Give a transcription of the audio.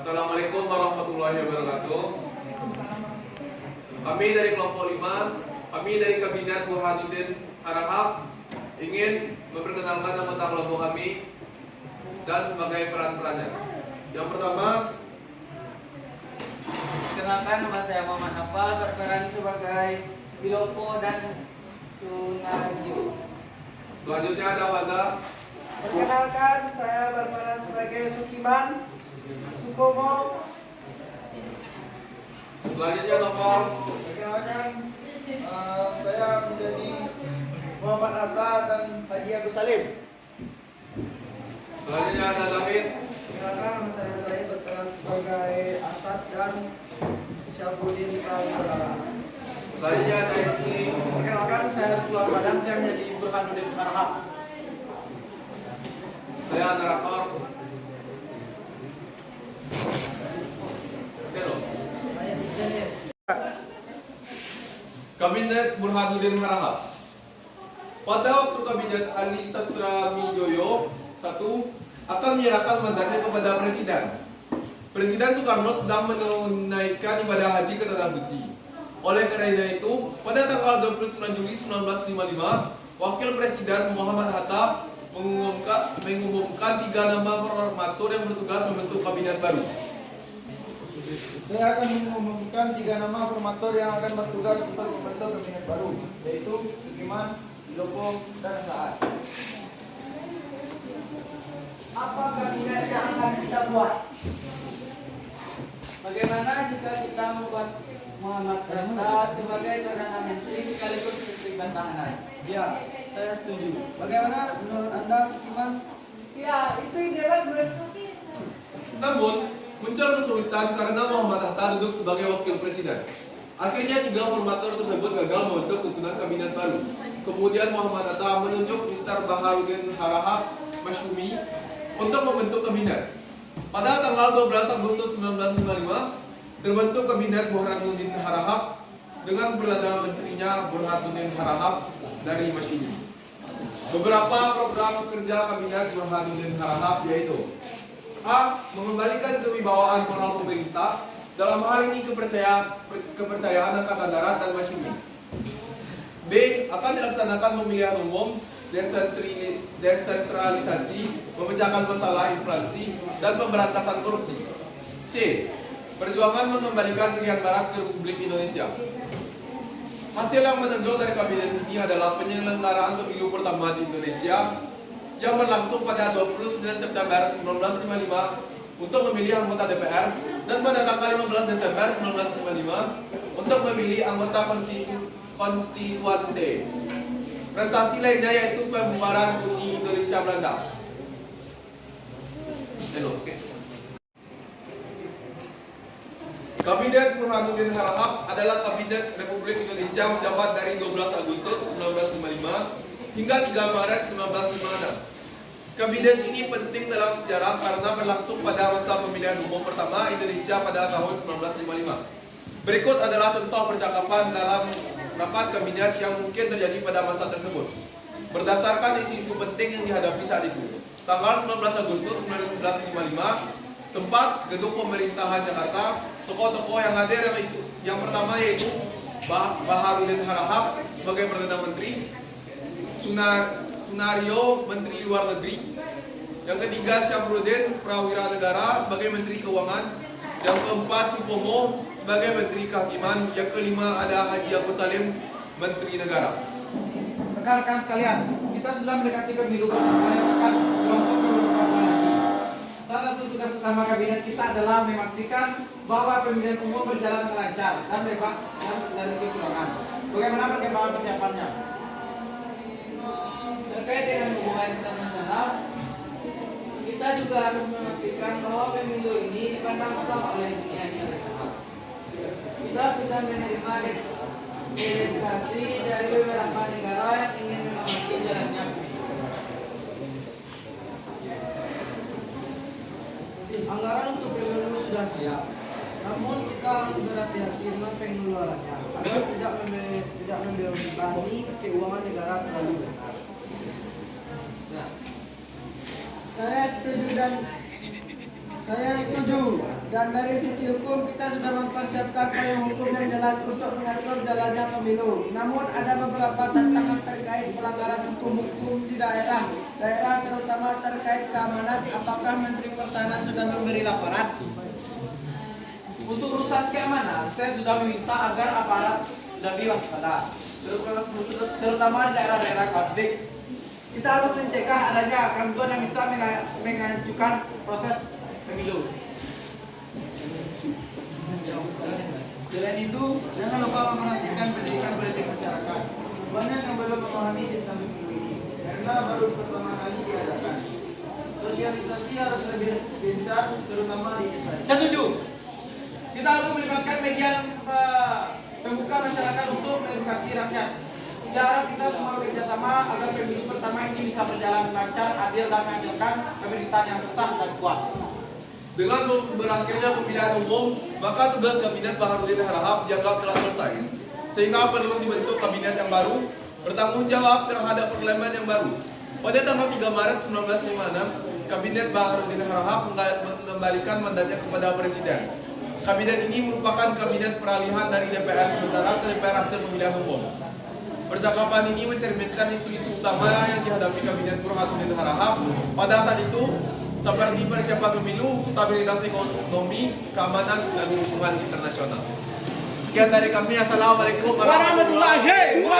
Assalamualaikum warahmatullahi wabarakatuh. Kami dari kelompok 5, kami dari Kabinet Burhanuddin Harahap ingin memperkenalkan anggota kelompok kami dan sebagai peran-perannya. Yang pertama, kenalkan, nama saya Muhammad Nafal, berperan sebagai Bilopo dan Sunario. selanjutnya ada Faza. Perkenalkan, saya berperan sebagai Sukiman, Supomo. Selanjutnya Novel. Perkenalkan, saya menjadi Muhammad Atta dan Haji Agus Salim. Selanjutnya ada David. Perkenalkan, nama saya Zahid, berperan sebagai Asad dan Syafruddin Prawira. Selanjutnya ada Rizky. Perkenalkan, saya Sulawesi Padang yang menjadi Burhanuddin Harahap. Saya narator. Oke loh. Kabinet Burhanuddin Harahap. Pada waktu Kabinet Ali Sastra Mijoyo 1 akan menyerahkan mandatnya kepada Presiden. Presiden Soekarno sedang menunaikan ibadah haji ke Tanah Suci. Oleh karena itu, pada tanggal 29 Juli 1955, Wakil Presiden Muhammad Hatta mengumumkan 3 nama formatur yang bertugas membentuk kabinet baru. Saya akan mengumumkan 3 nama formatur yang akan bertugas untuk membentuk kabinet baru, yaitu Sukiman, Bilopo, dan Saad. Apa kabinet yang akan kita buat? Bagaimana jika kita membuat Muhammad Hatta sebagai Perdana Menteri sekaligus Menteri Pertahanan? Ya, saya setuju. Bagaimana menurut Anda, Sukiman? Ya, itu ide bagus. Namun, muncul kesulitan karena Muhammad Hatta duduk sebagai wakil presiden. Akhirnya 3 formatur tersebut gagal membentuk susunan kabinet baru. Kemudian Muhammad Hatta menunjuk Mr. Baharudin Harahap Masyumi untuk membentuk kabinet. Pada tanggal 12 Agustus 1955, terbentuk kabinet Burhanuddin Harahap dengan Perdana Menterinya Burhanuddin Harahap dari Masyumi. Beberapa program kerja kabinet Burhanuddin Harahap yaitu: A. Mengembalikan kewibawaan moral pemerintah, dalam hal ini kepercayaan Angkatan Darat dan Masyumi. B. Akan dilaksanakan pemilihan umum, desentralisasi, memecahkan masalah inflasi, dan pemberantasan korupsi. C. Perjuangan mengembalikan Irian Barat ke Republik Indonesia. Hasil yang menonjol dari kabinet ini adalah penyelenggaraan pemilu pertama di Indonesia yang berlangsung pada 29 September 1955 untuk memilih anggota DPR dan pada tanggal 15 Desember 1955 untuk memilih anggota konstituante. Prestasi lainnya yaitu pembubaran Uni Indonesia Belanda. Kabinet Burhanuddin Harahap adalah Kabinet Republik Indonesia menjabat dari 12 Agustus 1955 hingga 3 Maret 1956. Kabinet ini penting dalam sejarah karena berlangsung pada masa pemilihan umum pertama Indonesia pada tahun 1955. Berikut adalah contoh percakapan dalam rapat kabinet yang mungkin terjadi pada masa tersebut. Berdasarkan isu-isu penting yang dihadapi saat itu, tanggal 19 Agustus 1955, tempat gedung pemerintahan Jakarta, tokoh-tokoh yang hadir yang pertama yaitu Baharudin Harahap sebagai Perdana Menteri, Sunario Menteri Luar Negeri, yang ketiga Syafruddin Prawira Negara sebagai Menteri Keuangan, yang keempat Supomo sebagai Menteri Kehakiman, yang kelima ada Haji Agus Salim Menteri Negara. Rekan-rekan sekalian, kita sudah mendekati pemilu pertama yang akan berlangsung beberapa bulan lagi. Salah satu tugas utama kabinet kita adalah memastikan bahwa pemilihan umum berjalan dengan lancar dan bebas dari kecurangan. Bagaimana perkembangan persiapannya? Terkait dengan hubungan internasional, kita juga harus memastikan bahwa pemilu ini dipandang sama oleh dunia internasional. Kita sudah menerima delegasi dari beberapa negara yang ingin mengamati jalannya pemilu. Anggaran untuk pemilu sudah siap, namun kita harus berhati-hati dengan pengeluarannya agar tidak membebani keuangan negara terlalu besar. Saya setuju Dan dari sisi hukum kita sudah mempersiapkan payung hukum yang jelas untuk mengatur jalannya pemilu. Namun ada beberapa tantangan terkait pelanggaran hukum di daerah terutama terkait keamanan. Apakah Menteri Pertahanan sudah memberi laporan? Untuk urusan keamanan, saya sudah meminta agar aparat lebih waspada, terutama di daerah-daerah konflik. Kita harus mencegah adanya gangguan yang bisa mengajukan proses pemilu. Selain itu, jangan lupa memperhatikan pendidikan politik masyarakat. Banyak yang belum memahami sistem pemilu ini karena baru pertama kali diadakan. Sosialisasi harus lebih gencar, terutama di desa. Setuju. Kita harus melibatkan media pembuka masyarakat untuk mengedukasi rakyat. Jarang kita semua bekerja sama agar pemilu pertama ini bisa berjalan lancar, adil dan menghasilkan pemerintahan yang sah dan kuat. Dengan berakhirnya pemilihan umum, maka tugas Kabinet Baharudin Harahap dianggap telah selesai. Sehingga perlu dibentuk kabinet yang baru, bertanggung jawab terhadap parlemen yang baru. Pada tanggal 3 Maret 1956, Kabinet Baharudin Harahap mengembalikan mandatnya kepada Presiden. Kabinet ini merupakan kabinet peralihan dari DPR sementara ke DPR hasil pemilihan umum. Percakapan ini mencerminkan isu-isu utama yang dihadapi Kabinet Burhanuddin Harahap pada saat itu, seperti persiapan pemilu, stabilitas ekonomi, keamanan, dan hubungan internasional. Sekian dari kami. Assalamualaikum warahmatullahi wabarakatuh.